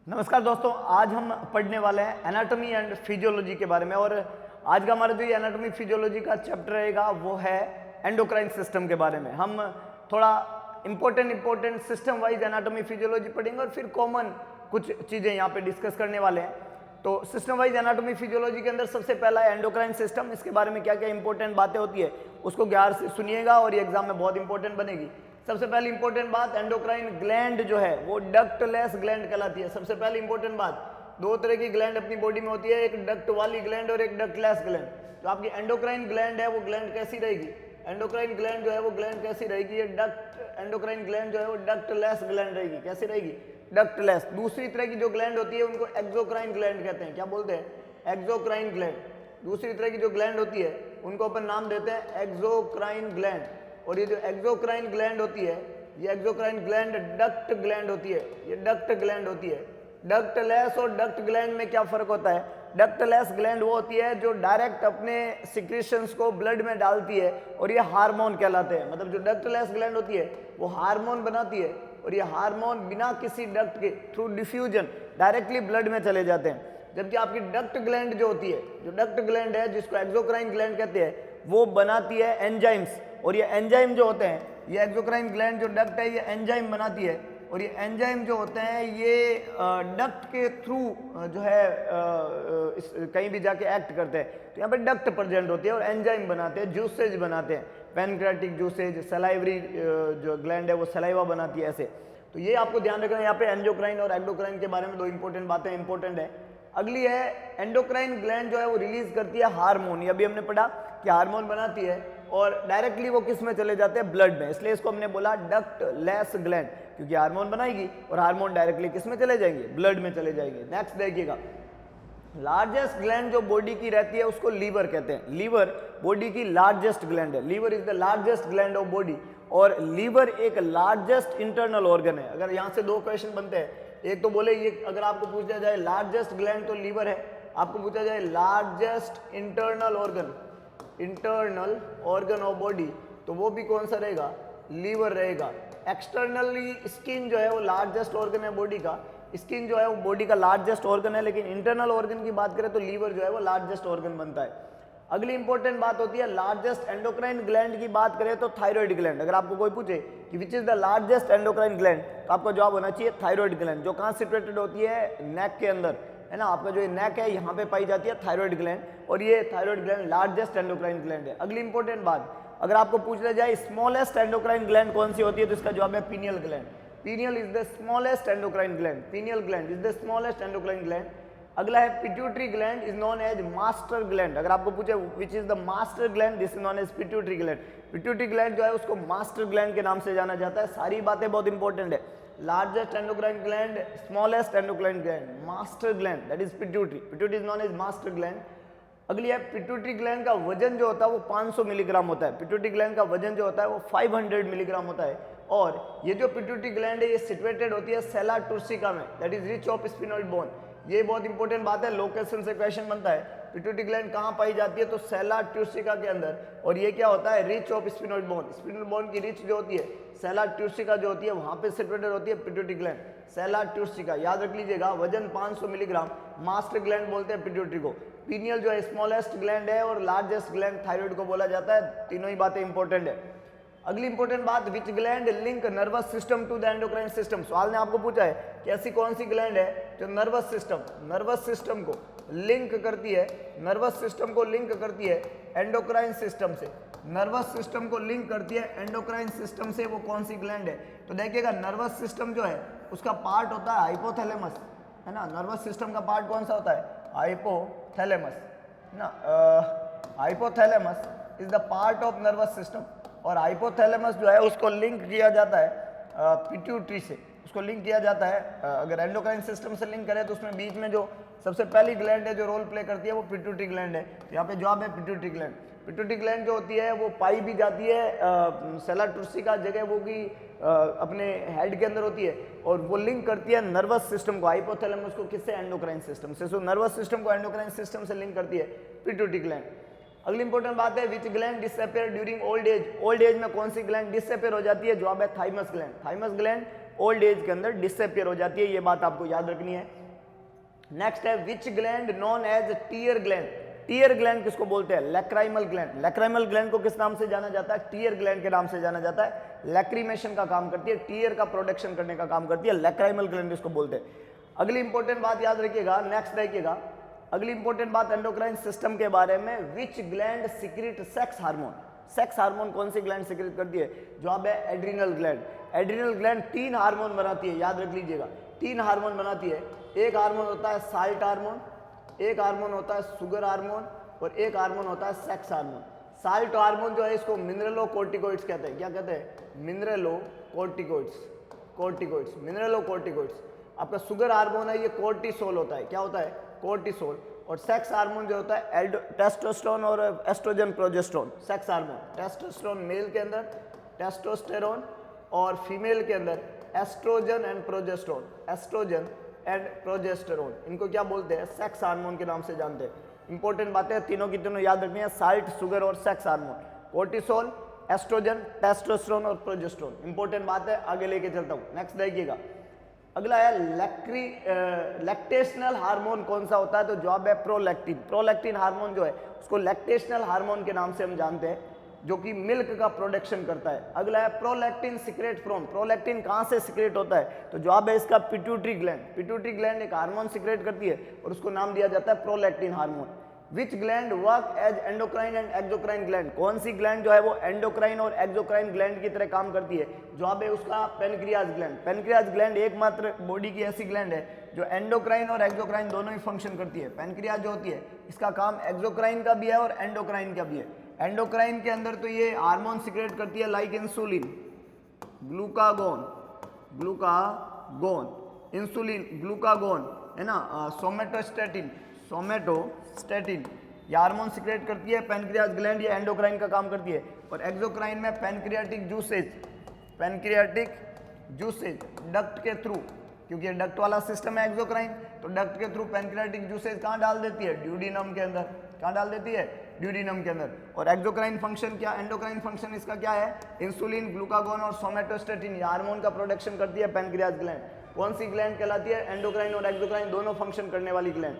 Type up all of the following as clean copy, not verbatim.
नमस्कार दोस्तों, आज हम पढ़ने वाले हैं एनाटॉमी एंड फिजियोलॉजी के बारे में। और आज का हमारा जो ये एनाटॉमी फिजियोलॉजी का चैप्टर रहेगा वो है एंडोक्राइन सिस्टम के बारे में। हम थोड़ा important system wise anatomy physiology पढ़ेंगे और फिर कॉमन कुछ चीज़ें यहाँ पे डिस्कस करने वाले हैं। तो सिस्टम वाइज एनाटॉमी फिजियोलॉजी के अंदर सबसे पहला है एंडोक्राइन सिस्टम। इसके बारे में क्या क्या इंपॉर्टेंट बातें होती है उसको ध्यान से सुनिएगा और ये एग्जाम में बहुत इंपॉर्टेंट बनेगी। सबसे पहली इंपॉर्टेंट बात, एंडोक्राइन ग्लैंड जो है वो डक्टलेस ग्लैंड कहलाती है। सबसे पहली इंपॉर्टेंट बात, दो तरह की ग्लैंड अपनी बॉडी में होती है, एक डक्ट वाली ग्लैंड और एक डक्टलेस ग्लैंड। तो आपकी एंडोक्राइन ग्लैंड है वो ग्लैंड कैसी रहेगी? एंडोक्राइन ग्लैंड जो है वो ग्लैंड कैसी रहेगी? ये डक्ट एंडोक्राइन ग्लैंड जो है वो डक्टलेस ग्लैंड रहेगी। कैसी रहेगी? डक्टलेस। दूसरी तरह की जो ग्लैंड होती है उनको एक्सोक्राइन ग्लैंड कहते हैं। क्या बोलते हैं? Exocrine gland. दूसरी तरह की जो ग्लैंड होती है उनको अपन नाम देते हैं एक्सोक्राइन ग्लैंड। और ये जो एक्सोक्राइन ग्लैंड होती है, ये एक्सोक्राइन ग्लैंड डक्ट ग्लैंड होती है। ये डक्ट ग्लैंड होती है। डक्टलेस और डक्ट ग्लैंड में क्या फर्क होता है? डक्टलेस ग्लैंड वो होती है जो डायरेक्ट अपने सिक्रीशंस को ब्लड में डालती है और ये हार्मोन कहलाते हैं। मतलब जो डक्टलेस ग्लैंड होती है वो हार्मोन बनाती है और ये हार्मोन बिना किसी डक्ट के थ्रू डिफ्यूजन डायरेक्टली ब्लड में चले जाते हैं। जबकि आपकी डक्ट ग्लैंड जो होती है, जो डक्ट ग्लैंड है जिसको एक्सोक्राइन ग्लैंड कहते हैं, वो बनाती है एंजाइम्स। और ये एंजाइम जो होते हैं, ये एक्सोक्राइन ग्लैंड जो डक्ट है ये एंजाइम बनाती है और ये एंजाइम जो होते हैं ये डक्ट के थ्रू जो है कहीं भी जाके एक्ट करते हैं। तो यहाँ पे डक्ट प्रेजेंट होती है और एंजाइम बनाते हैं, जूसेज बनाते हैं, पैनक्रेटिक जूसेज, सलाइवरी जो ग्लैंड है वो सलाइवा बनाती है ऐसे। तो ये आपको ध्यान रखना है। यहाँ पे एंडोक्राइन और एक्सोक्राइन के बारे में दो इंपॉर्टेंट बातें इंपॉर्टेंट है। अगली है एंडोक्राइन ग्लैंड जो है वो रिलीज करती है हार्मोन। ये अभी हमने पढ़ा कि हार्मोन बनाती है और डायरेक्टली वो किस में चले जाते हैं? ब्लड में। इसलिए इसको हमने बोला डक्टलेस ग्लैंड, क्योंकि हार्मोन बनाएगी और हार्मोन डायरेक्टली किस में चले जाएंगे? ब्लड में चले जाएंगे। नेक्स्ट देखिएगा, लार्जेस्ट ग्लैंड जो बॉडी की रहती है उसको लीवर कहते हैं। लीवर बॉडी की लार्जेस्ट ग्लैंड है। Liver is the largest gland of body और लीवर एक लार्जेस्ट इंटरनल ऑर्गन है। अगर यहाँ से दो क्वेश्चन बनते हैं, एक तो बोले ये अगर आपको पूछा जाए लार्जेस्ट ग्लैंड तो लीवर है, आपको पूछा जाए largest internal organ of body तो वो भी कौन सा रहेगा? लीवर रहेगा। एक्सटर्नली स्किन जो है वो लार्जेस्ट ऑर्गन है बॉडी का। स्किन जो है वो बॉडी का लार्जेस्ट ऑर्गन है, लेकिन इंटरनल ऑर्गन की बात करें तो लीवर जो है वो लार्जेस्ट ऑर्गन बनता है। अगली इंपॉर्टेंट बात होती है लार्जेस्ट एंडोक्राइन ग्लैंड की बात करें तो थायराइड ग्लैंड। अगर आपको कोई पूछे कि विच is the largest endocrine gland तो आपका जवाब होना चाहिए थायराइड ग्लैंड, जो कहाँ सिचुएटेड होती है? नेक के अंदर, है ना। आपका जो ये नेक है यहाँ पे पाई जाती है थायराइड ग्लैंड और ये thyroid gland largest endocrine gland है। अगली इंपॉर्टेंट बात, अगर आपको पूछा जाए स्मॉलेस्ट एंडोक्राइन ग्लैंड कौन सी होती है तो इसका जवाब है pineal gland. Pineal is the smallest endocrine gland. Pineal gland is the smallest endocrine gland. अगला है pituitary gland is known as master gland. अगर आपको पूछे which is the master gland, this is known as pituitary gland. Pituitary gland जो है उसको master gland के नाम से जाना जाता है। सारी बातें बहुत इंपॉर्टेंट है। Largest endocrine gland, smallest endocrine gland, master gland that is pituitary. Pituitary is known as master gland. अगली है पिट्यूटरी ग्लैंड का वजन जो होता है वो 500 मिलीग्राम होता है। पिट्यूटरी ग्लैंड का वजन जो होता है वो 500 मिलीग्राम होता है। और ये जो पिट्यूटरी ग्लैंड है ये सिचुएटेड होती है सेला टुर्सिका में, that is rich of sphenoid bone. ये बहुत इंपॉर्टेंट बात है, लोकेशन से क्वेश्चन बनता है। पिट्यूटरी ग्लैंड कहाँ पाई जाती है तो सेला ट्यूसिका के अंदर। और ये क्या होता है? Rich of sphenoid bone. Sphenoid bone की रिच जो होती है सेला ट्यूसिका जो होती है वहां पे सिचुएटेड होती है पिट्यूटरी ग्लैंड, सेला ट्यूसिका। याद रख लीजिएगा, वजन 500 मिलीग्राम, मास्टर ग्लैंड बोलते हैं पिट्यूटरी को। पीनियल जो है स्मॉलेस्ट ग्लैंड है और लार्जेस्ट ग्लैंड थायराइड को बोला जाता है। तीनों ही बातें इंपॉर्टेंट है। अगली इंपॉर्टेंट बात, which gland link nervous system to the endocrine system. सवाल ने आपको पूछा है कि ऐसी कौन सी ग्लैंड है जो नर्वस सिस्टम को लिंक करती है, नर्वस सिस्टम को लिंक करती है एंडोक्राइन सिस्टम से। नर्वस सिस्टम को लिंक करती है एंडोक्राइन सिस्टम से, वो कौन सी ग्लैंड है? तो देखिएगा, नर्वस सिस्टम जो है उसका पार्ट होता है हाइपोथैलेमस, है ना। नर्वस सिस्टम का पार्ट कौन सा होता है? हाइपोथैलेमस, है ना। Hypothalamus is the part of nervous system और हाइपोथैलेमस जो है उसको लिंक किया जाता है पिट्यूटरी से। उसको लिंक किया जाता है, अगर एंडोक्राइन सिस्टम से लिंक करें तो उसमें बीच में जो सबसे पहली ग्लैंड है जो रोल प्ले करती है वो पिट्यूटरी ग्लैंड है। तो यहाँ पे जवाब है पिट्यूटरी ग्लैंड। पिट्यूटरी ग्लैंड जो होती है वो पाई भी जाती है सेला टुर्सिका जगह वो की अपने हेड के अंदर होती है और वो लिंक करती है नर्वस सिस्टम को, हाइपोथैलेमस को, किससे? एंडोक्राइन सिस्टम से। सो नर्वस सिस्टम को एंडोक्राइन सिस्टम से लिंक करती है पिट्यूटरी ग्लैंड। अगली इंपॉर्टेंट बात है, which gland disappear during old age. Old age में कौन सी ग्लैंड डिसअपियर हो जाती है? जवाब है thymus gland. Thymus gland old age के अंदर डिसअपियर हो जाती है, ये बात आपको याद रखनी है। नेक्स्ट है which gland known as tear gland. Tear gland किसको बोलते हैं? Lacrimal gland. लैक्राइमल ग्लैंड को किस नाम से जाना जाता है? टीयर ग्लैंड के नाम से जाना जाता है। लैक्रीमेशन का काम करती है, टीयर का प्रोडक्शन करने का काम करती है, लैक्राइमल ग्लैंड इसको बोलते हैं। अगली इंपॉर्टेंट बात याद रखिएगा, नेक्स्ट देखिएगा, अगली इंपॉर्टेंट बात एंडोक्राइन सिस्टम के बारे में, विच gland secrete sex hormone. Sex hormone कौन सी ग्लैंड सिक्रीट करती है? जवाब है adrenal gland. Adrenal gland 3 hormone बनाती है, याद रख लीजिएगा, 3 हार्मोन बनाती है। एक हार्मोन होता है साल्ट हार्मोन, एक हार्मोन होता है शुगर हार्मोन और एक हार्मोन होता है सेक्स हार्मोन। साल्ट हार्मोन जो है इसको मिनरलोकोर्टिकोइड्स कहते हैं। क्या कहते हैं? Mineralocorticoids, corticoids, mineralocorticoids. आपका शुगर हार्मोन है ये कोर्टिसोल होता है। क्या होता है? कोर्टिसोल। और सेक्स हार्मोन जो होता है टेस्टोस्टेरोन और oestrogen progesterone. Sex hormone, testosterone male के अंदर, टेस्टोस्टेरोन, और फीमेल के अंदर oestrogen and progesterone. Oestrogen and progesterone, इनको क्या बोलते हैं? सेक्स हार्मोन के नाम से जानते हैं। इंपॉर्टेंट बातें तीनों की तीनों याद रखनी है, साल्ट, शुगर और sex hormone, cortisol, oestrogen, testosterone और प्रोजेस्टेरोन। इंपॉर्टेंट बात है, आगे लेके चलता हूँ। नेक्स्ट देखिएगा, अगला है लैक्टेशनल हार्मोन कौन सा होता है? तो जवाब है प्रोलैक्टिन। प्रोलैक्टिन हार्मोन जो है उसको लैक्टेशनल हार्मोन के नाम से हम जानते हैं, जो कि मिल्क का प्रोडक्शन करता है। अगला है प्रोलैक्टिन सिक्रेट फ्रॉम। प्रोलैक्टिन कहाँ से सिक्रेट होता है? तो जवाब है इसका पिट्यूटरी ग्लैंड। पिट्यूटरी ग्लैंड एक हार्मोन सिक्रेट करती है और उसको नाम दिया जाता है prolactin hormone. Which gland work as endocrine and exocrine gland. कौन सी ग्लैंड जो है वो एंडोक्राइन और एक्सोक्राइन ग्लैंड की तरह काम करती है? जवाब है उसका पेनक्रियाज ग्लैंड। पेनक्रियाज ग्लैंड एकमात्र बॉडी की ऐसी ग्लैंड है जो एंडोक्राइन और एक्सोक्राइन दोनों ही फंक्शन करती है। पेनक्रियाज जो होती है इसका काम एक्सोक्राइन का भी है और एंडोक्राइन का भी है। एंडोक्राइन के अंदर तो ये हार्मोन सिक्रेट करती है like insulin, glucagon, insulin, glucagon है ना, सोमेटोस्टेटिन, सोमेटोस्टेटिन, ये हार्मोन सिक्रेट करती है। पेनक्रियाज ग्लैंड ये एंडोक्राइन का काम करती है। और एक्सोक्राइन में पेनक्रियाटिक जूसेज डक्ट के थ्रू, क्योंकि ये डक्ट वाला सिस्टम है एक्सोक्राइन, तो डक्ट के थ्रू पेनक्रियाटिक जूसेज कहाँ डाल देती है? ड्यूडिनम के अंदर। कहाँ डाल देती है? ड्यूडिनम के अंदर। और एक्सोक्राइन फंक्शन क्या, एंडोक्राइन फंक्शन इसका क्या है? इंसुलिन, ग्लूकागोन और सोमेटोस्टेटिन, ये हार्मोन का प्रोडक्शन करती है पेनक्रियाज ग्लैंड। कौन सी ग्लैंड कहलाती है? एंडोक्राइन और एक्सोक्राइन दोनों फंक्शन करने वाली ग्लैंड।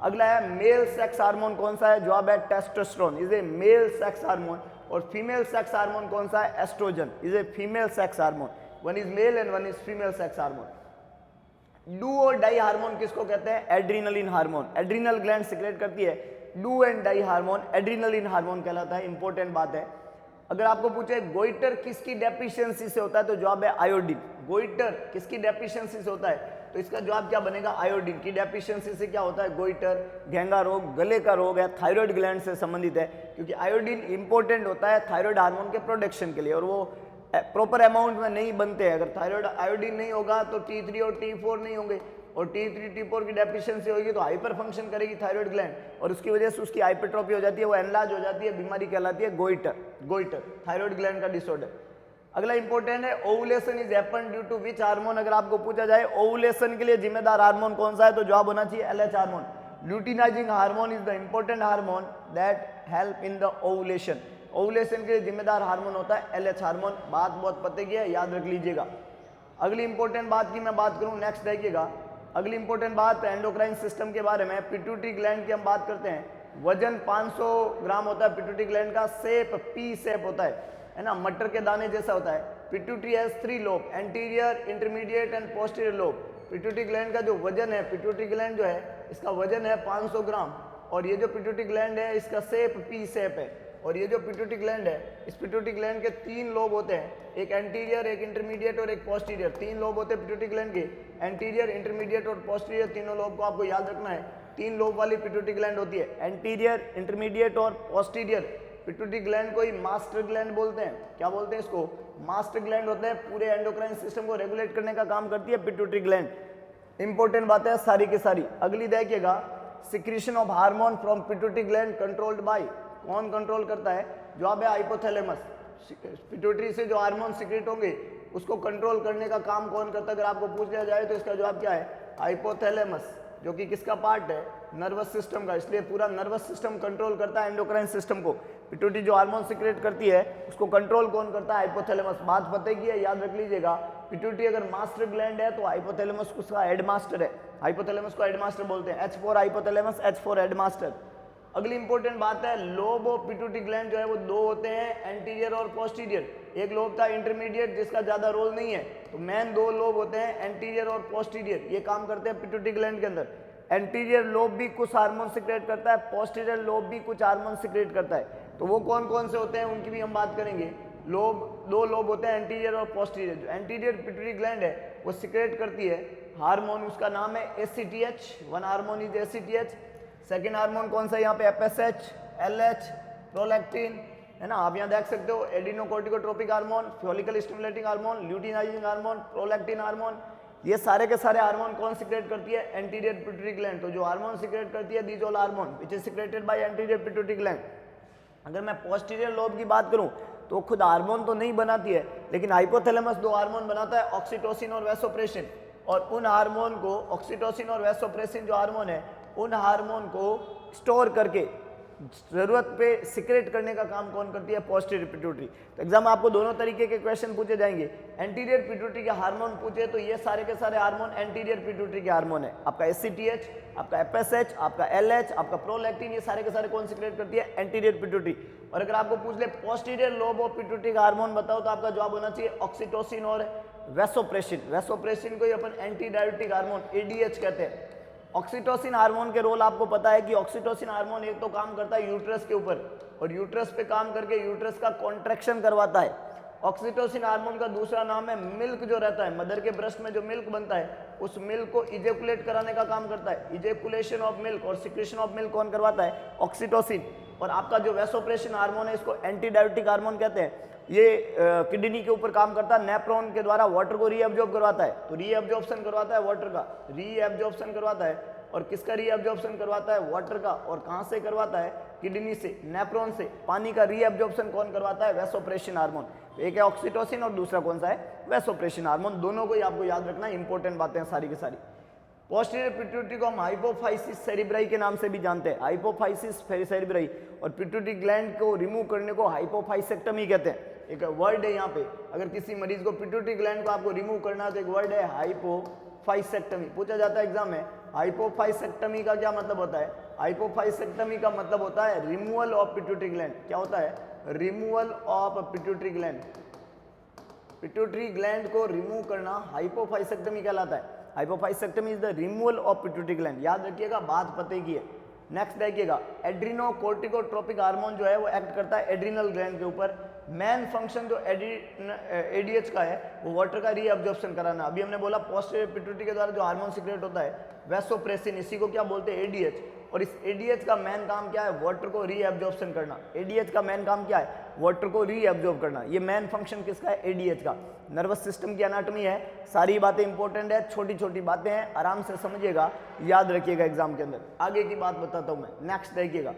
अगला है मेल सेक्स हार्मोन कौन सा है? जवाब है testosterone, is a male sex hormone. और फीमेल सेक्स हार्मोन कौन सा है? Oestrogen, is a female sex hormone. One is male and one is female sex hormone. Do और डाई हार्मोन किसको कहते हैं? Adrenaline hormone. Adrenal gland secrete करती है do and die hormone, adrenaline hormone कहलाता है। इंपॉर्टेंट बात है, अगर आपको पूछे गोइटर किसकी डेफिशिएंसी से होता है तो जवाब है आयोडीन। गोइटर किसकी डेफिशिएंसी से होता है? तो इसका जवाब क्या बनेगा? आयोडीन की डेफिशिएंसी से क्या होता है? गोइटर, घेंगा रोग, गले का रोग है, थायराइड ग्लैंड से संबंधित है, क्योंकि आयोडीन इंपॉर्टेंट होता है थायराइड हार्मोन के प्रोडक्शन के लिए, और वो प्रॉपर अमाउंट में नहीं बनते हैं। अगर थायराइड आयोडीन नहीं होगा तो T3 और T4 नहीं होंगे, और T3 T4 की डेफिशिएंसी होगी तो हाइपर फंक्शन करेगी थायराइड ग्लैंड, और उसकी वजह से उसकी हाइपरट्रॉफी हो जाती है, वो एनलार्ज हो जाती है, बीमारी कहलाती है गोइटर, थायराइड ग्लैंड का डिसऑर्डर। अगला इंपॉर्टेंट है ovulation is happen due to which hormone. अगर आपको पूछा जाए ओवुलेशन के लिए जिम्मेदार हार्मोन कौन सा है तो जवाब होना चाहिए LH hormone. Luteinizing hormone is the important hormone that help in the ovulation. Ovulation के लिए जिम्मेदार हार्मोन होता है LH हार्मोन। बात बहुत पते की है, याद रख लीजिएगा। अगली इंपॉर्टेंट बात की मैं बात करूं, नेक्स्ट देखिएगा, अगली इंपॉर्टेंट बात एंडोक्राइन सिस्टम के बारे में। पिट्यूटरी ग्लैंड की हम बात करते हैं। वजन 500 ग्राम होता है पिट्यूटरी ग्लैंड का। शेप पी शेप होता है ना, मटर के दाने जैसा होता है। Pituitary has 3 lobe, anterior, intermediate and posterior lobe. Pituitary gland का जो वजन है, पिट्यूटरी ग्लैंड जो है इसका वजन है 500 ग्राम, और ये जो पिट्यूटरी ग्लैंड है इसका शेप पी शेप है। और ये जो पिट्यूटरी ग्लैंड है, इस पिट्यूटरी ग्लैंड के 3 लोब होते हैं, एक एंटीरियर, एक इंटरमीडिएट और एक पोस्टीरियर। 3 लोब होते हैं पिट्यूटरी ग्लैंड के, एंटीरियर, इंटरमीडिएट और पोस्टीरियर। तीनों लोब को आपको याद रखना है। 3 लोब वाली पिट्यूटरी ग्लैंड होती है, एंटीरियर, इंटरमीडिएट और पोस्टीरियर। पिट्यूटरी ग्लैंड को ही मास्टर ग्लैंड बोलते हैं। क्या बोलते हैं इसको? मास्टर ग्लैंड होता है, पूरे एंडोक्राइन सिस्टम को रेगुलेट करने का काम करती है पिट्यूटरी ग्लैंड। इंपॉर्टेंट बात है सारी की सारी। अगली देखिएगा, secretion of hormone from pituitary gland controlled by. कौन कंट्रोल करता है? जवाब है हाइपोथैलेमस। पिट्यूटरी से जो हार्मोन सिक्रेट होंगे उसको कंट्रोल करने का काम कौन करता है? अगर आपको पूछ लिया जाए तो इसका जवाब क्या है? हाइपोथैलेमस, जो कि किसका पार्ट है? नर्वस सिस्टम का। इसलिए पूरा नर्वस सिस्टम कंट्रोल करता है एंडोक्राइन सिस्टम को। पिट्यूटरी जो हार्मोन सिक्रेट करती है उसको कंट्रोल कौन करता है? हाइपोथैलेमस। बात पता की है, याद रख लीजिएगा। पिट्यूटरी अगर मास्टर ग्लैंड है तो हाइपोथैलेमस उसका हेडमास्टर है, हाइपोथैलेमस को हेडमास्टर बोलते हैं। H4 hypothalamus, H4 headmaster. अगली इंपॉर्टेंट बात है, लोब ऑफ पिट्यूटरी ग्लैंड जो है वो दो होते हैं, एंटीरियर और पोस्टीरियर। एक लोब था इंटरमीडिएट जिसका ज्यादा रोल नहीं है, तो मेन दो लोब होते हैं एंटीरियर और पोस्टीरियर, ये काम करते हैं पिट्यूटरी ग्लैंड के अंदर। एंटीरियर लोब भी कुछ हार्मोन सिक्रेट करता है, पोस्टीरियर लोब भी कुछ हार्मोन सिक्रेट करता है। तो वो कौन कौन से होते हैं उनकी भी हम बात करेंगे। लोब, दो लोब होते हैं एंटीरियर और पोस्टीरियर। जो एंटीरियर पिट्यूटरी ग्लैंड है वो सिक्रेट करती है हार्मोन, उसका नाम है ACTH। One hormone is ACTH। Second hormone कौन सा यहाँ पे? FSH, LH, प्रोलैक्टिन, है ना। आप यहाँ देख सकते हो, adrenocorticotropic hormone, follicle stimulating hormone, luteinizing hormone, prolactin hormone. ये सारे के सारे हार्मोन कौन सिक्रेट करती है? Anterior pituitary gland. तो जो हार्मोन सिक्रेट करती है these all hormone which is secreted by anterior pituitary gland. अगर मैं पोस्टीरियर लोब की बात करूं तो खुद हार्मोन तो नहीं बनाती है, लेकिन हाइपोथैलेमस दो हार्मोन बनाता है, ऑक्सीटोसिन और वैसोप्रेसिन। और उन हार्मोन को, ऑक्सीटोसिन और वैसोप्रेसिन जो हार्मोन है, उन हार्मोन को स्टोर करके जरूरत पे सिक्रेट करने का काम कौन करती है? Posterior pituitary. तो एग्जाम में आपको दोनों तरीके के क्वेश्चन पूछे जाएंगे। एंटीरियर पिट्यूटरी के हार्मोन पूछे तो ये सारे के सारे हार्मोन एंटीरियर पिट्यूटरी के हार्मोन है। आपका ACTH, आपका FSH, आपका LH, आपका प्रोलैक्टिन, ये सारे के सारे कौन सिक्रेट करती है? Anterior pituitary. और अगर आपको पूछ ले पोस्टीरियर लोब ऑफ पिट्यूटरी का हार्मोन बताओ, तो आपका जवाब होना चाहिए ऑक्सीटोसिन और वैसोप्रेसिन। वैसोप्रेसिन को ही अपन एंटी डायबिटिक हार्मोन ADH कहते हैं। ऑक्सीटोसिन हार्मोन के रोल आपको पता है कि ऑक्सीटोसिन हार्मोन एक तो काम करता है यूट्रस के ऊपर, और यूट्रस पे काम करके यूट्रस का कॉन्ट्रैक्शन करवाता है। ऑक्सीटोसिन हार्मोन का दूसरा नाम है मिल्क, जो रहता है मदर के ब्रेस्ट में जो मिल्क बनता है, उस मिल्क को इजेकुलेट कराने का काम करता है। इजेकुलेशन ऑफ मिल्क और सिक्रेशन ऑफ मिल्क कौन करवाता है? ऑक्सीटोसिन। और आपका जो वैसोप्रेसिन हार्मोन है, इसको एंटी डायबिटिक हार्मोन कहते हैं। ये किडनी के ऊपर काम करता है, नेफ्रॉन के द्वारा वाटर को रीअब्जॉर्ब करवाता है। तो रीअब्जॉर्प्शन करवाता है वाटर का, रीअब्जॉर्प्शन करवाता है। और किसका रीअब्जॉर्प्शन करवाता है? वाटर का। और कहां से करवाता है? किडनी से, नेफ्रॉन से। पानी का रीअब्जॉर्प्शन कौन करवाता है? Vasopressin hormone. एक है ऑक्सीटोसिन और दूसरा कौन सा है? Vasopressin hormone. दोनों को ही आपको याद रखना, इंपॉर्टेंट बातें सारी की सारी। पोस्टीरियर पिट्यूटरी को हम हाइपोफाइसिस सेरिब्राई के नाम से भी जानते हैं, हाइपोफाइसिस सेरिब्राई। और पिट्यूटरी ग्लैंड को रिमूव करने को हाइपोफाइसेक्टमी कहते हैं। एक वर्ड है यहाँ पे, अगर किसी मरीज को पिट्यूटरी ग्लैंड को आपको रिमूव करना है तो एक वर्ड है हाइपोफाइसेक्टमी। पूछा जाता है एग्जाम में, हाइपोफाइसेक्टमी का क्या मतलब होता है? हाइपोफाइसेक्टमी का मतलब होता है रिमूवल ऑफ पिट्यूटरी ग्लैंड। क्या होता है? Removal of pituitary gland. Pituitary gland को रिमूव करना हाइपोफाइसेक्टमी कहलाता है। Hypophysectomy is the removal of pituitary gland. याद रखिएगा, बात पते की है। नेक्स्ट देखिएगा, एड्रीनोकोर्टिकोट्रोपिक हार्मोन जो है वो एक्ट करता है एड्रीनल ग्लैंड के ऊपर। मेन फंक्शन जो ADH का है वो वाटर का रीअब्जॉर्प्शन कराना। अभी हमने बोला पोस्टीरियर पिट्यूटरी के द्वारा जो हार्मोन सिक्रेट होता है वैसोप्रेसिन, इसी को क्या बोलते हैं? ADH। और इस ADH का मेन काम क्या है? वाटर को रीअब्जॉर्प्शन करना। ADH का मेन काम क्या है? वाटर को रीअब्जॉर्ब करना। ये मेन फंक्शन किसका है? ADH का। नर्वस सिस्टम की एनाटॉमी है, सारी बातें इंपॉर्टेंट है, छोटी छोटी बातें हैं, आराम से समझिएगा, याद रखिएगा एग्जाम के अंदर। आगे की बात बताता हूं मैं। नेक्स्ट देखिएगा,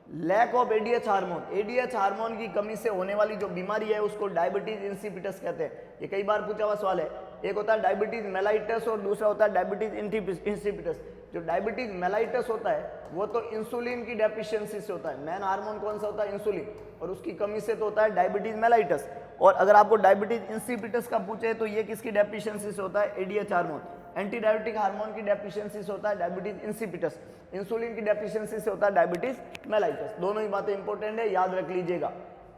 lack of ADH hormone. ADH hormone की कमी से होने वाली जो बीमारी है उसको डायबिटीज इंसिपिटस कहते हैं। ये कई बार पूछा हुआ सवाल है। एक होता है डायबिटीज मेलाइटस और दूसरा होता है डायबिटीज इंसिपिटस। जो डायबिटीज मेलाइटस होता है वो तो इंसुलिन की डेफिशिएंसी से होता है। मेन हार्मोन कौन सा होता है? इंसुलिन। और उसकी कमी से तो होता है डायबिटीज मेलाइटस। और अगर आपको डायबिटीज इंसिपिटस का पूछे तो ये किसकी डेफिशिएंसी से होता है? ADH hormone. Anti diabetic hormone की डेफिशिएंसी से होता है डायबिटीज इंसिपिटस। इंसुलिन की डेफिशिएंसी से होता है डायबिटीज मेलाइटस। दोनों ही बातें इंपॉर्टेंट है, याद रख लीजिएगा।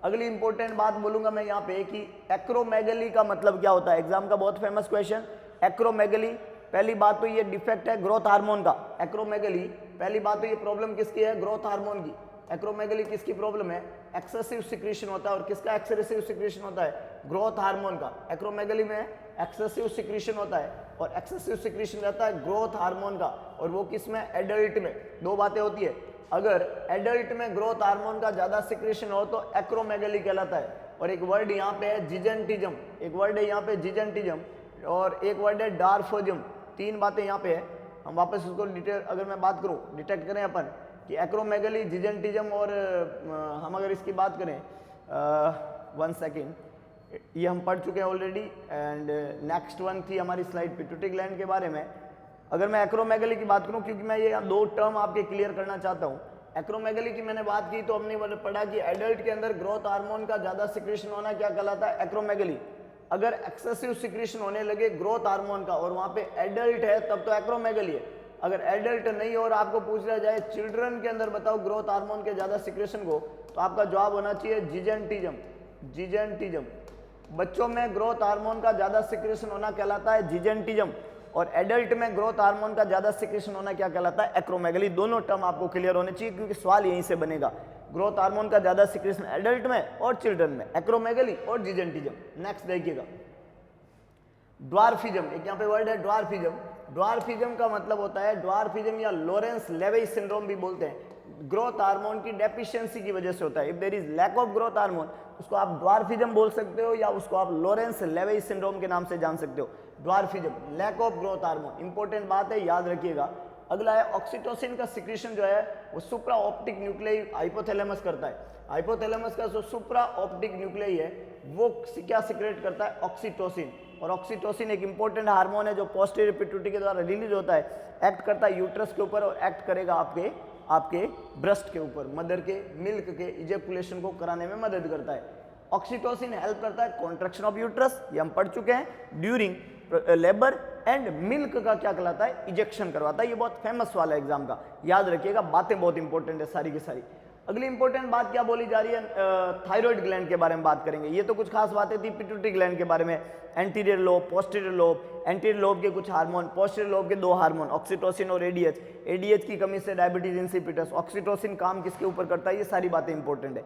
अगली इंपॉर्टेंट बात बोलूंगा मैं यहाँ पे कि एक्रोमेगली का मतलब क्या होता है। एग्जाम का बहुत फेमस क्वेश्चन, एक्रोमेगली। पहली बात तो ये डिफेक्ट है ग्रोथ हार्मोन का। एक्रोमेगली, पहली बात तो ये प्रॉब्लम किसकी है? ग्रोथ हार्मोन की। एक्रोमेगली किसकी प्रॉब्लम है? एक्सेसिव सिक्रीशन होता है। और किसका एक्सेसिव सिक्रीशन होता है? ग्रोथ हार्मोन का। एक्रोमेगली में एक्सेसिव सिक्रीशन होता है और एक्सेसिव सिक्रीशन रहता है ग्रोथ हार्मोन का। और वो किस में? एडल्ट में। दो बातें होती है, अगर एडल्ट में ग्रोथ हार्मोन का ज्यादा सिक्रीशन हो तो एक्रोमेगली कहलाता है। और एक वर्ड यहाँ पे है जिजेंटिज्म, एक वर्ड है यहाँ पे जिजेंटिज्म, और एक वर्ड है डार्फोजम। तीन बातें यहाँ पे है। हम वापस उसको डिटेल अगर मैं बात करूँ, डिटेक्ट करें अपन कि एक्रोमेगली, जिजेंटिज्म, और हम अगर इसकी बात करें 1 सेकेंड, ये हम पढ़ चुके हैं ऑलरेडी। एंड नेक्स्ट वन थी हमारी स्लाइड पिट्यूटरी ग्लैंड के बारे में। अगर मैं एक्रोमेगली की बात करूं, क्योंकि मैं ये दो टर्म आपके क्लियर करना चाहता हूं, एक्रोमेगली की मैंने बात की तो हमने पढ़ा कि एडल्ट के अंदर ग्रोथ हार्मोन का ज्यादा सिक्रेशन होना क्या कहलाता है, एक्रोमेगली। अगर एक्सेसिव सिक्रेशन होने लगे ग्रोथ हार्मोन का और वहां पे एडल्ट है तब तो एक्रोमेगली है। अगर एडल्ट नहीं हो और आपको पूछा जाए चिल्ड्रन के अंदर बताओ ग्रोथ हार्मोन के ज्यादा सिक्रेशन को, तो आपका जवाब होना चाहिए जिजेंटिज्म। जिजेंटिज्म, बच्चों में ग्रोथ हार्मोन का ज्यादा सिक्रेशन होना कहलाता है जिजेंटिज्म, और एडल्ट में ग्रोथ हार्मोन का ज्यादा सिक्रेशन होना क्या कहलाता है, एक्रोमेगली। दोनों टर्म आपको क्लियर होने चाहिए क्योंकि सवाल यहीं से बनेगा। ग्रोथ हार्मोन का ज्यादा सिक्रेशन एडल्ट में और चिल्ड्रन में, एक्रोमेगली और जिजेंटिज्म। नेक्स्ट देखिएगा ड्वार्फिज्म, एक यहाँ पे वर्ड है ड्वार्फिज्म। ड्वार्फिज्म का मतलब होता है, ड्वार्फिज्म या लॉरेंस लेवी सिंड्रोम भी बोलते हैं, ग्रोथ हार्मोन की डेफिशिएंसी की वजह से होता है। If there is lack of growth hormone, उसको आप ड्वार्फिज्म बोल सकते हो या उसको आप लॉरेंस लेवी सिंड्रोम के नाम से जान सकते हो। Dwarfism, lack of growth hormone, important बात है, याद रखिएगा। अगला है ऑक्सीटोसिन का सिक्रीशन जो है वो सुप्रा ऑप्टिक न्यूक्लियाई हाइपोथैलेमस करता है। हाइपोथैलेमस का जो सुप्रा ऑप्टिक न्यूक्लियाई है वो क्या सिक्रेट करता है, ऑक्सीटोसिन। और ऑक्सीटोसिन एक इंपॉर्टेंट हार्मोन है जो पोस्टीरियर पिट्यूटरी के द्वारा रिलीज होता है, एक्ट करता है यूट्रस के ऊपर और एक्ट करेगा आपके ब्रेस्ट के ऊपर, मदर के मिल्क के इजेकुलेशन को कराने में मदद करता है। ऑक्सीटोसिन हेल्प करता है कॉन्ट्रैक्शन ऑफ यूट्रस, ये हम पढ़ चुके हैं, ड्यूरिंग लेबर एंड मिल्क का क्या कहलाता है, इजेक्शन करवाता है। ये बहुत फेमस वाला एग्जाम का, याद रखिएगा, बातें बहुत इंपॉर्टेंट है सारी की सारी। अगली इंपॉर्टेंट बात क्या बोली जा रही है, थायराइड ग्लैंड के बारे में बात करेंगे। ये तो कुछ खास बातें थी पिट्यूटरी ग्लैंड के बारे में, anterior lobe, posterior lobe, anterior lobe के कुछ हार्मोन, पोस्टीरियर लोब के दो हार्मोन, ऑक्सीटोसिन और एडीएच। एडीएच की कमी से डायबिटीज इंसिपिटस, ऑक्सीटोसिन काम किसके ऊपर करता है, ये सारी बातें इंपॉर्टेंट है।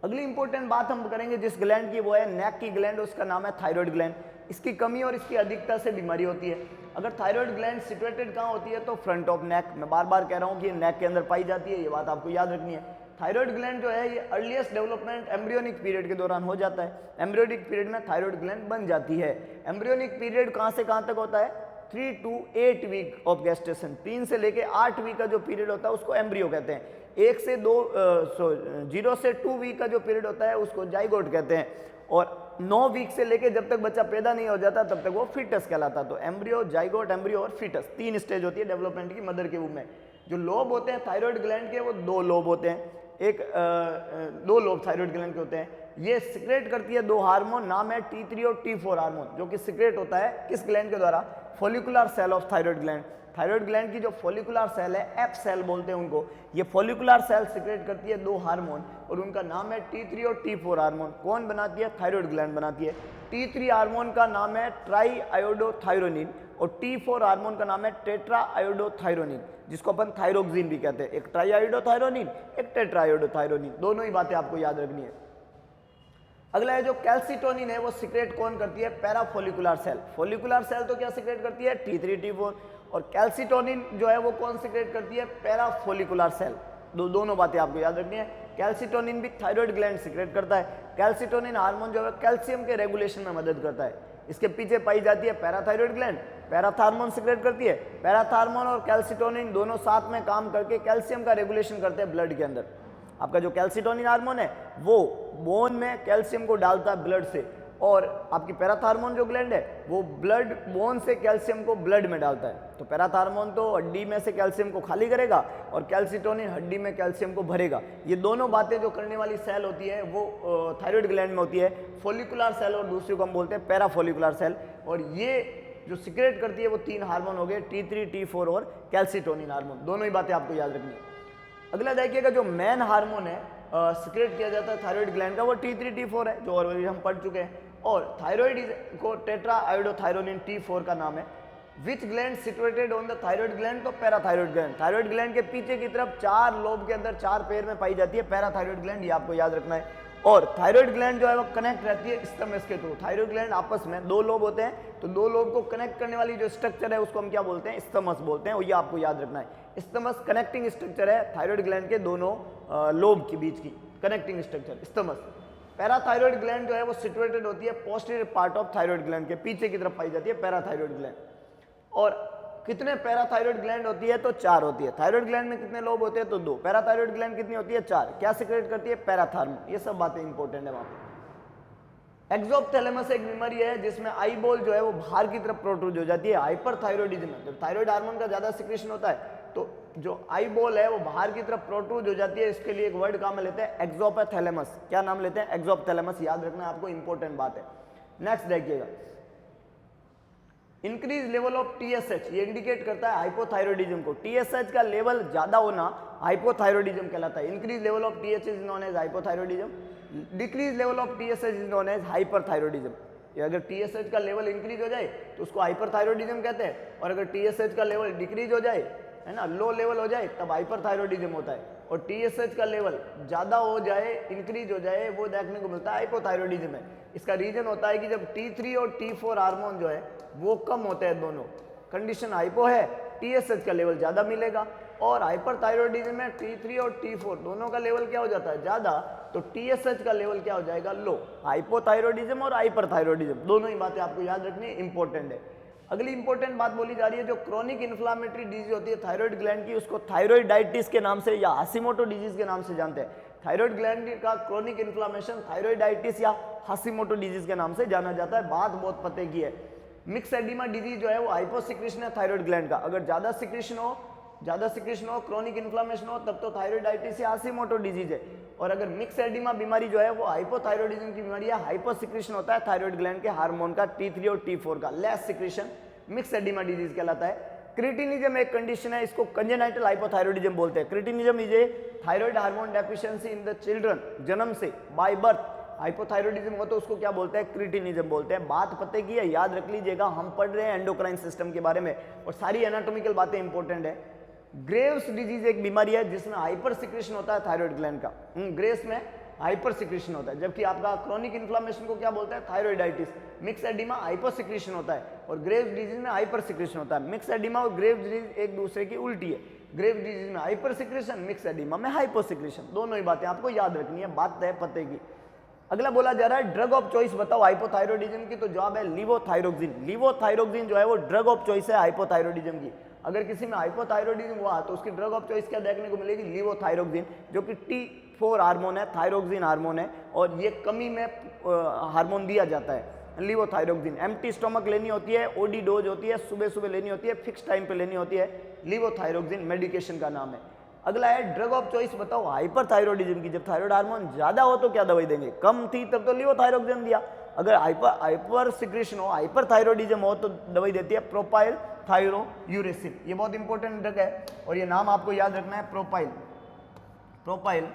अगली इंपॉर्टेंट बात हम करेंगे जिस ग्लैंड की, वो है नेक की ग्लैंड, उसका नाम है थायराइड ग्लैंड। इसकी कमी और इसकी अधिकता से बीमारी होती है। अगर थायराइड ग्लैंड सिचुएटेड कहाँ होती है, तो फ्रंट ऑफ नेक। मैं बार बार कह रहा हूँ कि नेक के अंदर पाई जाती है, ये बात आपको याद रखनी है। थायराइड ग्लैंड जो है ये अर्लीस्ट डेवलपमेंट एम्ब्रियोनिक पीरियड के दौरान हो जाता है। एम्ब्रियोनिक पीरियड में थायराइड ग्लैंड बन जाती है। एम्ब्रियोनिक पीरियड कहाँ से कहाँ तक होता है, 3 to 8 वीक ऑफ गेस्टेशन। 3 से लेके 8 वीक का जो पीरियड होता है उसको एम्ब्रियो कहते हैं। 0 से 2 वीक का जो पीरियड होता है उसको जाइगोट कहते हैं। और 9 वीक से लेके जब तक बच्चा पैदा नहीं हो जाता तब तक वो फीटस कहलाता। तो एम्ब्रियो, जाइगोट, एम्ब्रियो और फीटस, 3 स्टेज होती है डेवलपमेंट की मदर के वूम में। जो लोब होते हैं थायराइड ग्लैंड के, वो 2 लोब होते हैं। 2 लोब थायराइड ग्लैंड के होते हैं। ये सिक्रेट करती है 2 हार्मोन, नाम है T3 और T4 हार्मोन, जो कि सिक्रेट होता है किस ग्लैंड के द्वारा, follicular cell of thyroid gland. Thyroid gland की जो फॉलिकुलर सेल है, एफ सेल बोलते हैं उनको, ये फॉलिकुलर सेल सिक्रेट करती है 2 हार्मोन और उनका नाम है T3 और T4 हार्मोन। कौन बनाती है, थायराइड ग्लैंड बनाती है। T3 हार्मोन का नाम है ट्राई आयोडोथायरोनिन और T4 हार्मोन का नाम है टेट्रा आयोडोथायरोनिन, जिसको अपन थायरोक्सिन भी कहते हैं। एक ट्राई आयोडोथायरोनिन, एक टेट्रा आयोडोथायरोनिन, दोनों ही बातें आपको याद रखनी है। अगला है जो कैल्सिटोनिन है, वो सिक्रेट कौन करती है, पैराफोलिकुलर सेल। फोलिकुलर सेल तो क्या सिक्रेट करती है, T3 T4, और कैल्सिटोनिन जो है वो कौन सिक्रेट करती है, पैराफोलिकुलर सेल। दोनों बातें आपको याद रखनी है। कैल्सिटोनिन भी थायराइड ग्लैंड सिक्रेट करता है। कैल्सिटोनिन हार्मोन जो है कैल्शियम के रेगुलेशन में मदद करता है। इसके पीछे पाई जाती है पैराथायराइड ग्लैंड, पैराथार्मोन सिक्रेट करती है। पैराथार्मोन और कैल्सिटोनिन दोनों साथ में काम करके कैल्शियम का रेगुलेशन करते हैं ब्लड के अंदर। आपका जो कैल्सिटोनिन हार्मोन है वो बोन में कैल्शियम को डालता है ब्लड से, और आपकी पैराथार्मोन जो ग्लैंड है वो ब्लड बोन से कैल्शियम को ब्लड में डालता है। तो पैराथार्मोन तो हड्डी में से कैल्शियम को खाली करेगा और कैल्सिटोनिन हड्डी में कैल्शियम को भरेगा। ये दोनों बातें जो करने वाली सेल होती है वो थायराइड ग्लैंड में होती है, फोलिकुलर सेल और दूसरी को हम बोलते हैं पैराफोलिकुलर सेल। और ये जो सिक्रेट करती है वो 3 हार्मोन हो गए, T3 T4 और कैल्सिटोनिन हार्मोन। दोनों ही बातें आपको याद रखनी है। अगला देखिएगा जो मेन हार्मोन है सिक्रेट किया जाता है थायराइड ग्लैंड का, वो T3 T4 है, जो ऑलरेडी हम पढ़ चुके हैं। और थायराइड को टेट्रा आयोडोथायरोनिन T4 का नाम है। Which gland situated on the thyroid gland, तो पैराथायराइड ग्लैंड। थायराइड ग्लैंड के पीछे की तरफ 4 लोब के अंदर 4 पैर में पाई जाती है पैराथायराइड ग्लैंड, ये आपको याद रखना है। और थायराइड ग्लैंड जो है वो कनेक्ट रहती है स्टमक के थ्रू। थायराइड ग्लैंड आपस में 2 लोब होते हैं, तो 2 लोब को कनेक्ट करने वाली जो स्ट्रक्चर है उसको हम क्या बोलते हैं, स्टमक बोलते हैं, और ये आपको याद रखना है। स्टमक कनेक्टिंग स्ट्रक्चर है थायराइड ग्लैंड के दोनों लोब के बीच की connecting structure stomach. Parathyroid gland जो है वो सिचुएटेड होती है posterior part of thyroid gland के पीछे की तरफ पाई जाती है पैराथायराइड ग्लैंड। और कितने पैराथायराइड ग्लैंड होती है, तो 4 होती है। थायराइड ग्लैंड में कितने लोब होते हैं, तो 2। पैराथायराइड ग्लैंड कितनी होती है, 4। क्या सिक्रेट करती है, पैराथार्मोन। ये सब बातें इंपॉर्टेंट है वहां पे। एक्सोप्थैलेमस एक बीमारी है जिसमें आई बॉल जो है वो बाहर की तरफ प्रोट्रूड हो जाती है। हाइपरथायरॉयडिज्म में जब थायराइड हार्मोन का ज्यादा सिक्रेशन होता है तो जो आई बॉल है वो बाहर की तरफ प्रोट्रूड हो जाती है, इसके लिए एक वर्ड काम में लेते हैं एक्सोपैथैलेमस। क्या नाम लेते हैं? एक्सोपैथैलेमस। याद रखना आपको, इंपॉर्टेंट बात है। नेक्स्ट देखिएगा, इंक्रीज लेवल ऑफ टीएसएच, ये इंडिकेट करता है हाइपोथायरॉयडिज्म को। टीएसएच का लेवल ज्यादा होना हाइपोथायरॉयडिज्म कहलाता है। Increase level of TSH is known as hypothyroidism, decrease level of TSH is known as hyperthyroidism. अगर टीएसएच का लेवल इंक्रीज हो जाए तो उसको हाइपरथायरॉयडिज्म कहते हैं, और अगर टीएसएच का लेवल डिक्रीज हो जाए, है ना, लो लेवल हो जाए, तब हाइपरथायरॉयडिज्म होता है। और टीएसएच का लेवल ज्यादा हो जाए, इंक्रीज हो जाए, वो देखने को मिलता है हाइपोथायरॉयडिज्म है। इसका रीजन होता है कि जब T3 और T4 हार्मोन जो है वो कम होते हैं, दोनों कंडीशन हाइपो है, टीएसएच का लेवल ज्यादा मिलेगा, और हाइपरथायरॉयडिज्म में T3 और T4 दोनों का लेवल क्या हो जाता है? ज्यादा, तो टीएसएच का लेवल क्या हो जाएगा? लो। हाइपोथायरॉयडिज्म और हाइपरथायरॉयडिज्म दोनों ही बातें आपको याद रखनी है, इंपॉर्टेंट है। अगली इंपॉर्टेंट बात बोली जा रही है, जो क्रोनिक इन्फ्लामेटरी डिजीज होती है थायराइड ग्लैंड की, उसको थायराइडाइटिस के नाम से या हाशिमोटो डिजीज के नाम से जानते हैं। थायराइड ग्लैंड का क्रोनिक इन्फ्लामेशन थायराइडाइटिस या हाशिमोटो डिजीज के नाम से जाना जाता है। बात बहुत पते की है। मिक्स एडिमा डिजीज जो है वो हाइपोसिक्रेशन है थायराइड ग्लैंड का। अगर ज्यादा सिक्रेशन हो, क्रोनिक इन्फ्लामेशन हो, तब तो थायराइडाइटिस या हाशिमोटो डिजीज है। और अगर मिक्स एडिमा बीमारी जो है वो हाइपोथायरॉयडिज्म की बीमारी है। हाइपोसिक्रेशन होता है थायराइड ग्लैंड के हार्मोन का, T3 और T4 का, less secretion mix oedema disease कहलाता है। क्रिटिनिज्म एक कंडीशन है, इसको कंजेनाइटल हाइपोथायरॉयडिज्म बोलते हैं। Cretinism is a thyroid hormone deficiency in the children, जन्म से, बाय बर्थ हाइपोथायरॉयडिज्म हो तो उसको क्या बोलते हैं? क्रिटिनिज्म बोलते हैं। बात पते की है, याद रख लीजिएगा, हम पढ़ रहे हैं एंडोक्राइन सिस्टम के बारे में और सारी एनाटॉमिकल बातें इंपॉर्टेंट है। ग्रेव्स डिजीज एक बीमारी है जिसमें हाइपर सिक्रेशन होता है थायराइड ग्लैंड का। ग्रेव्स में हाइपर सिक्रेशन होता है, जबकि आपका क्रोनिक इन्फ्लामेशन को क्या बोलते हैं? Thyroiditis. Mix oedema hyper secretion होता है और ग्रेव्स डिजीज में हाइपर सिक्रेशन होता है। मिक्स एडिमा और ग्रेव्स डिजीज एक दूसरे की उल्टी है। ग्रेव्स डिजीज में हाइपर सिक्रेशन, मिक्स एडिमा में हाइपर सिक्रेशन, दोनों ही बातें आपको याद रखनी है, बात तय पते की। अगला बोला जा रहा है ड्रग ऑफ चॉइस बताओ हाइपोथायरॉयडिज्म की, तो जवाब है लिवोथायरोक्सिन। लिवोथायरोक्सिन जो है वो ड्रग ऑफ चॉइस है हाइपोथायरॉयडिज्म की। अगर किसी में हाइपोथायरॉयडिज्म हुआ तो उसकी ड्रग ऑफ चॉइस क्या देखने को मिलेगी? लिवोथायरोक्सिन, जो कि T4 हार्मोन है, थायरोक्सिन हार्मोन है, और ये कमी में हार्मोन दिया जाता है लिवोथायरोक्सिन। एम्प्टी स्टमक लेनी होती है, ओडी डोज होती है, सुबह सुबह लेनी होती है, फिक्स टाइम पे लेनी होती है। लिवोथायरोक्सिन मेडिकेशन का नाम है। अगला है ड्रग ऑफ चॉइस बताओ हाइपरथायरॉयडिज्म की। जब थायराइड हार्मोन ज्यादा हो तो क्या दवाई देंगे? कम थी तब तो लिवोथायरोक्सिन दिया। अगर हाइपर सिक्रेशन हो, हाइपरथायरॉयडिज्म हो, तो दवाई देती है प्रोपाइल थायरोयूरेसिल। ये बहुत इंपॉर्टेंट ड्रग है और ये नाम आपको याद रखना है, प्रोपाइल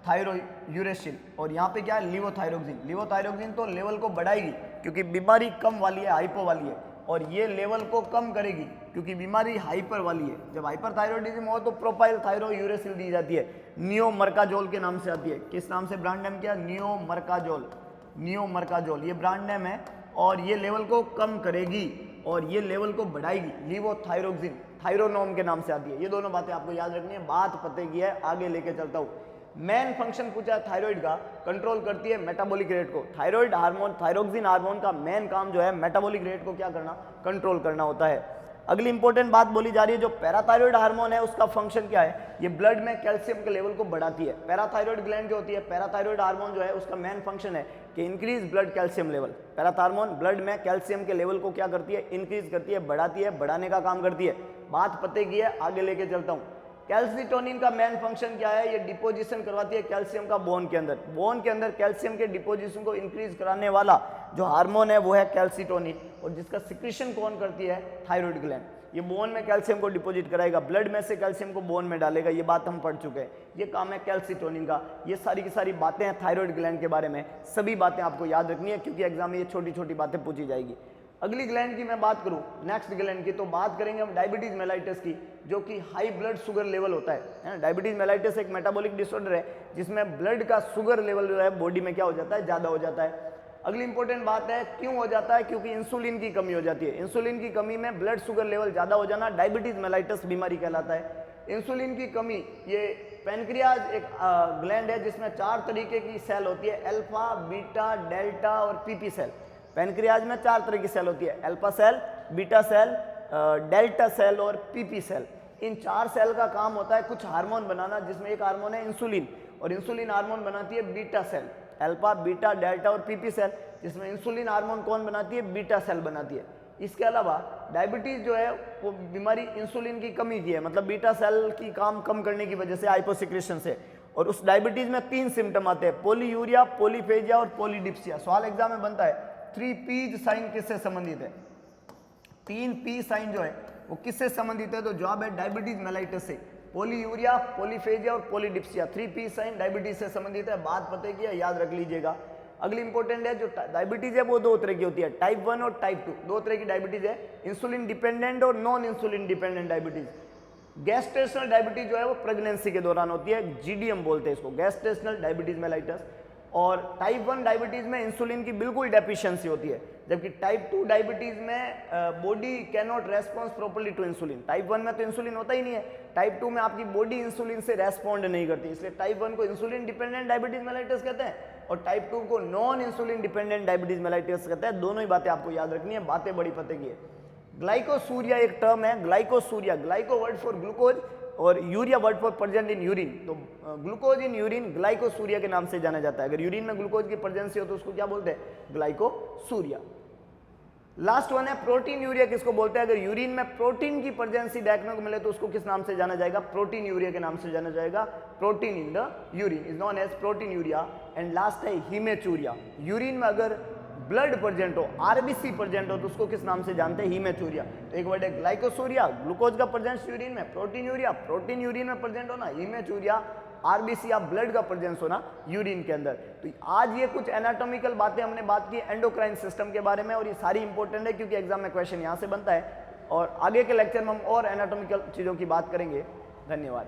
थायरोयूरेसिल। और यहाँ पे क्या है? लिवोथायरोक्सिन। लिवोथायरोक्सिन तो लेवल को बढ़ाएगी क्योंकि बीमारी कम वाली है, हाइपो वाली है, और ये लेवल को कम करेगी क्योंकि बीमारी हाइपर वाली है। जब हाइपरथायरॉयडिज्म हो तो प्रोपाइल थायरोयूरेसिल दी जाती है, नियोमर्काजोल के नाम से आती है। किस नाम से ब्रांड नेम किया? नियोमर्काजोल, ये ब्रांड नेम है, और ये लेवल को कम करेगी और ये लेवल को बढ़ाएगी। लिवोथायरोक्सिन थायरोनोम के नाम से आती है। ये दोनों बातें आपको याद रखनी है, बात पते की है, आगे लेके चलता हूँ। मेन फंक्शन पूछा है थायराइड का, कंट्रोल करती है मेटाबॉलिक रेट को। थायराइड हार्मोन, थायरोक्सिन हार्मोन का मेन काम जो है मेटाबॉलिक रेट को क्या करना? कंट्रोल करना होता है। अगली इंपॉर्टेंट बात बोली जा रही है, जो पैराथायराइड हार्मोन है उसका फंक्शन क्या है? ये ब्लड में कैल्शियम के लेवल को बढ़ाती है। पैराथायराइड ग्लैंड जो होती है, पैराथायराइड हार्मोन जो है उसका मेन फंक्शन है कि increase blood calcium level. Parathormone blood में कैल्शियम के लेवल को क्या करती है? इंक्रीज करती है, बढ़ाती है, बढ़ाने का काम करती है। बात पते की है, आगे लेके चलता हूँ। कैल्सिटोनिन का मेन फंक्शन क्या है? ये डिपोजिशन करवाती है कैल्शियम का बोन के अंदर। बोन के अंदर कैल्शियम के डिपोजिशन को इंक्रीज कराने वाला जो हार्मोन है वो है कैल्सिटोनिन, और जिसका सिक्रीशन कौन करती है? Thyroid gland. ये बोन में कैल्शियम को डिपोजिट कराएगा, ब्लड में से कैल्शियम को बोन में डालेगा, ये बात हम पढ़ चुके हैं। ये काम है कैल्सिटोनिन का। ये सारी की सारी बातें हैं थायराइड ग्लैंड के बारे में, सभी बातें आपको याद रखनी है क्योंकि एग्जाम में ये छोटी छोटी बातें पूछी जाएगी। अगली ग्लैंड की मैं बात करूं, नेक्स्ट ग्लैंड की, तो बात करेंगे हम डायबिटीज मेलाइटिस की, जो कि हाई ब्लड शुगर लेवल होता है। डायबिटीज मेलाइटिस एक मेटाबॉलिक डिसऑर्डर है जिसमें ब्लड का शुगर लेवल जो है बॉडी में क्या हो जाता है? ज्यादा हो जाता है। अगली इंपॉर्टेंट बात है, क्यों हो जाता है? क्योंकि इंसुलिन की कमी हो जाती है। इंसुलिन की कमी में ब्लड शुगर लेवल ज्यादा हो जाना डायबिटीज मेलाइटिस बीमारी कहलाता है। इंसुलिन की कमी, ये पैनक्रियाज एक ग्लैंड है जिसमें 4 तरीके की सेल होती है, अल्फा, बीटा, डेल्टा और पीपी सेल। पैनक्रियाज में 4 तरह की सेल होती है, alpha cell, beta cell, delta cell और पीपी सेल। इन 4 सेल का काम होता है कुछ हार्मोन बनाना, जिसमें एक हार्मोन है इंसुलिन, और इंसुलिन हार्मोन बनाती है beta cell. Alpha, beta, delta और पीपी सेल, जिसमें इंसुलिन हार्मोन कौन बनाती है? बीटा सेल बनाती है। इसके अलावा डायबिटीज जो है वो बीमारी इंसुलिन की कमी की है, मतलब बीटा सेल की काम कम करने की वजह से, हाइपोसिक्रेशन से। और उस डायबिटीज में 3 सिम्टम आते हैं, पोलीयूरिया, पोलीफेजिया और पोलीडिप्सिया। सवाल एग्जाम में बनता है 3 P साइन किससे संबंधित है, 3 P साइन जो है वो किससे संबंधित है, तो जवाब है डायबिटीज मेलाइटस से। पोलीयूरिया, पोलीफेजिया और पोलीडिप्सिया, 3 P साइन डायबिटीज से संबंधित है। बात पते की है, याद रख लीजिएगा। अगली इंपॉर्टेंट है, जो डायबिटीज है वो 2 तरह की होती है, टाइप 1 और टाइप 2। 2 तरह की डायबिटीज है, इंसुलिन डिपेंडेंट और non insulin dependent diabetes. Gestational diabetes जो है वो प्रेगनेंसी के दौरान होती है, जीडीएम बोलते हैं इसको, गैस्ट्रेशनल डायबिटीज मेलाइटस। और टाइप 1 डायबिटीज में इंसुलिन की बिल्कुल डेफिशिएंसी होती है, जबकि टाइप 2 डायबिटीज में body can not response properly to insulin. Type 1 में तो इंसुलिन होता ही नहीं है, टाइप 2 में आपकी बॉडी इंसुलिन से रेस्पॉन्ड नहीं करती, इसलिए टाइप 1 को इंसुलिन डिपेंडेंट डायबिटीज मेलाइटस कहते हैं और टाइप 2 को non insulin dependent diabetes mellitus कहते हैं। दोनों ही बातें आपको याद रखनी है, बातें बड़ी पते की है। ग्लाइकोसूरिया एक टर्म है, glycosuria, glyco word for glucose और urea word for present in urine. तो ग्लूकोज इन यूरिन ग्लाइकोसूरिया के नाम से जाना जाता है। अगर यूरिन में ग्लूकोज की प्रेजेंसी हो तो उसको क्या बोलते हैं, ग्लाइकोसूरिया। लास्ट वन है प्रोटीन यूरिया, किसको बोलते हैं, अगर यूरिन में प्रोटीन की प्रेजेंसी देखने को मिले तो उसको किस नाम से जाना जाएगा, प्रोटीन यूरिया के नाम से जाना जाएगा। Protein in the urine is known as proteinuria. And last है हीमेचूरिया, यूरिन में अगर ब्लड प्रेजेंट हो, आरबीसी प्रेजेंट हो तो उसको किस नाम से जानते हैं, हीमेचूरिया। तो एक वर्ड है ग्लाइकोसूरिया, ग्लूकोज का प्रेजेंस यूरिन में, प्रोटीन यूरिया, प्रोटीन यूरिन में प्रेजेंट होना, हीमेचूरिया, आरबीसी या ब्लड का प्रेजेंस होना यूरिन के अंदर। तो आज ये कुछ एनाटॉमिकल बातें हमने बात की एंडोक्राइन सिस्टम के बारे में, और ये सारी इंपॉर्टेंट है क्योंकि एग्जाम में क्वेश्चन यहाँ से बनता है। और आगे के लेक्चर में हम और एनाटॉमिकल चीज़ों की बात करेंगे। धन्यवाद।